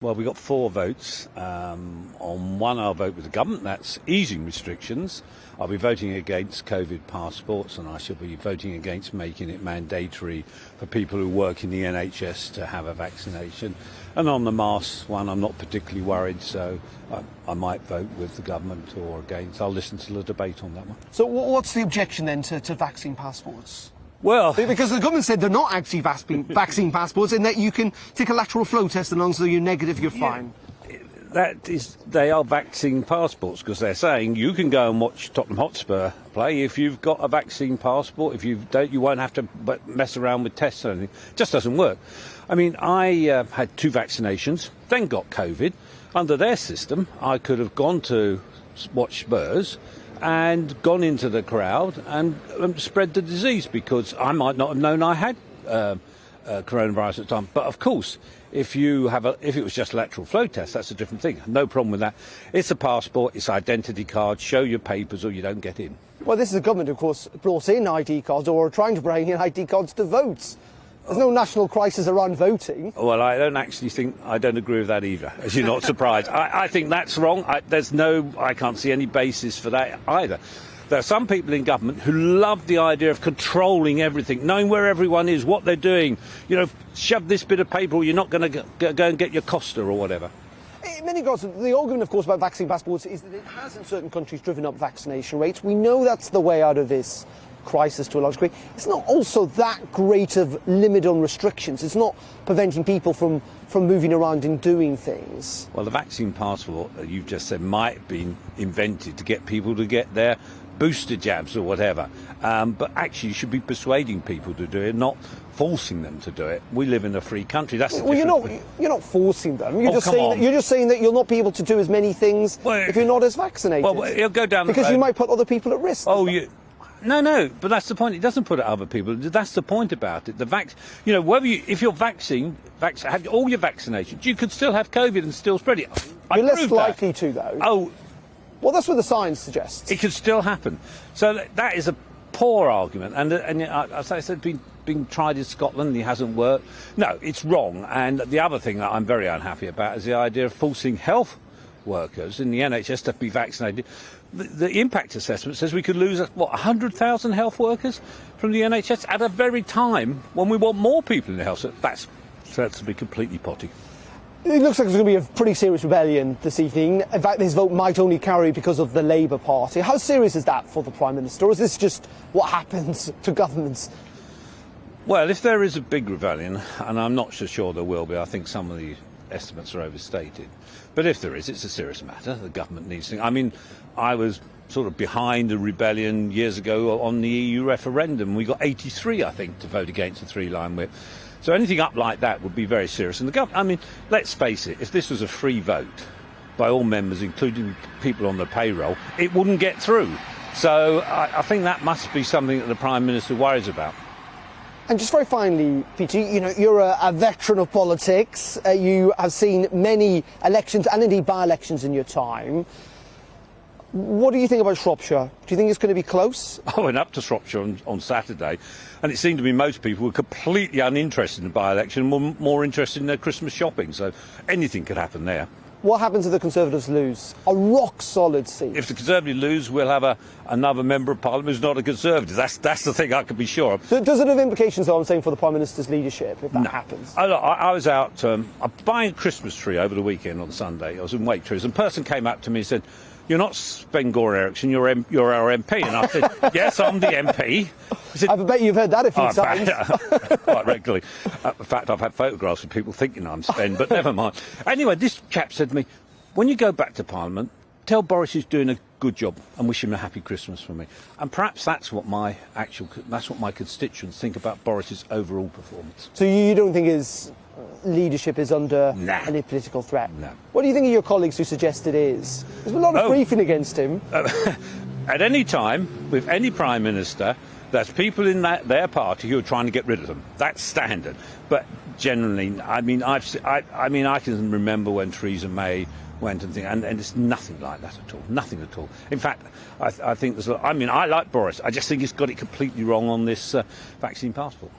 Well, we got 4 votes. On one, I'll vote with the government. That's easing restrictions. I'll be voting against COVID passports, and I shall be voting against making it mandatory for people who work in the NHS to have a vaccination. And on the mask one, I'm not particularly worried, so I might vote with the government or against. I'll listen to the debate on that one. So what's the objection then to vaccine passports? Well, because the government said they're not actually vaccine passports, in that you can take a lateral flow test, and as long as you're negative, you're fine. They are vaccine passports, because they're saying you can go and watch Tottenham Hotspur play if you've got a vaccine passport. If you don't, you won't have to mess around with tests or anything. It just doesn't work. I mean, I had 2 vaccinations, then got COVID. Under their system, I could have gone to watch Spurs and gone into the crowd and spread the disease, because I might not have known I had coronavirus at the time. But of course, if it was just a lateral flow test, that's a different thing. No problem with that. It's a passport, it's identity card, show your papers or you don't get in. Well, this is a government, of course, brought in ID cards, or are trying to bring in ID cards to vote. There's no national crisis around voting. Well, I don't agree with that either, as you're not surprised. I think that's wrong. I can't see any basis for that either. There are some people in government who love the idea of controlling everything, knowing where everyone is, what they're doing. You know, shove this bit of paper or you're not going to go and get your Costa or whatever. In many regards, the argument, of course, about vaccine passports is that it has in certain countries driven up vaccination rates. We know that's the way out of this crisis to a large degree. It's not also that great of limit on restrictions. It's not preventing people from moving around and doing things. Well, the vaccine passport that you've just said might have been invented to get people to get their booster jabs or whatever. But actually you should be persuading people to do it, not forcing them to do it. We live in a free country. That's well, you're not forcing them. You're just saying that you'll not be able to do as many things if you're not as vaccinated. Well, you'll go down because you might put other people at risk. No, but that's the point. It doesn't put other people. That's the point about it. If you're have all your vaccinations, you could still have COVID and still spread it. You're less likely to, though. Oh, well, that's what the science suggests. It could still happen. So that is a poor argument, and as I said, being tried in Scotland, it hasn't worked. No, it's wrong. And the other thing that I'm very unhappy about is the idea of forcing health workers in the NHS to be vaccinated. The impact assessment says we could lose 100,000 health workers from the NHS at a very time when we want more people in the health. So that's to be completely potty. It looks like there's going to be a pretty serious rebellion this evening. In fact, this vote might only carry because of the Labour Party. How serious is that for the Prime Minister, or is this just what happens to governments? Well, if there is a big rebellion, and I'm not so sure there will be, I think some of the estimates are overstated. But if there is, it's a serious matter. The government needs to. I mean, I was sort of behind a rebellion years ago on the EU referendum. We got 83, I think, to vote against the 3-line whip. So anything up like that would be very serious. And the government, I mean, let's face it, if this was a free vote by all members, including people on the payroll, it wouldn't get through. So I think that must be something that the Prime Minister worries about. And just very finally, Peter, you're a veteran of politics. You have seen many elections and indeed by-elections in your time. What do you think about Shropshire? Do you think it's going to be close? I went up to Shropshire on Saturday, and it seemed to me most people were completely uninterested in the by-election, more interested in their Christmas shopping. So anything could happen there. What happens if the Conservatives lose? A rock-solid seat. If the Conservatives lose, we'll have another Member of Parliament who's not a Conservative. That's the thing I can be sure of. So does it have implications, though, I'm saying, for the Prime Minister's leadership, if that happens? I was out buying a Christmas tree over the weekend on Sunday. I was in Waitrose, and a person came up to me and said, "You're not Sven-Goran Eriksson, you're our MP." And I said, "Yes, I'm the MP." Said, I bet you've heard that a few times. Quite regularly. In fact, I've had photographs of people thinking I'm Sven, but never mind. Anyway, this chap said to me, "When you go back to Parliament, tell Boris he's doing a good job and wish him a happy Christmas from me." And perhaps that's what my constituents think about Boris's overall performance. So you don't think his leadership is under any political threat? No. What do you think of your colleagues who suggest it is? There's been a lot of briefing against him. At any time, with any Prime Minister, there's people in their party who are trying to get rid of them. That's standard. But generally, I can remember when Theresa May went and it's nothing like that at all. Nothing at all. In fact, I think I like Boris. I just think he's got it completely wrong on this vaccine passport.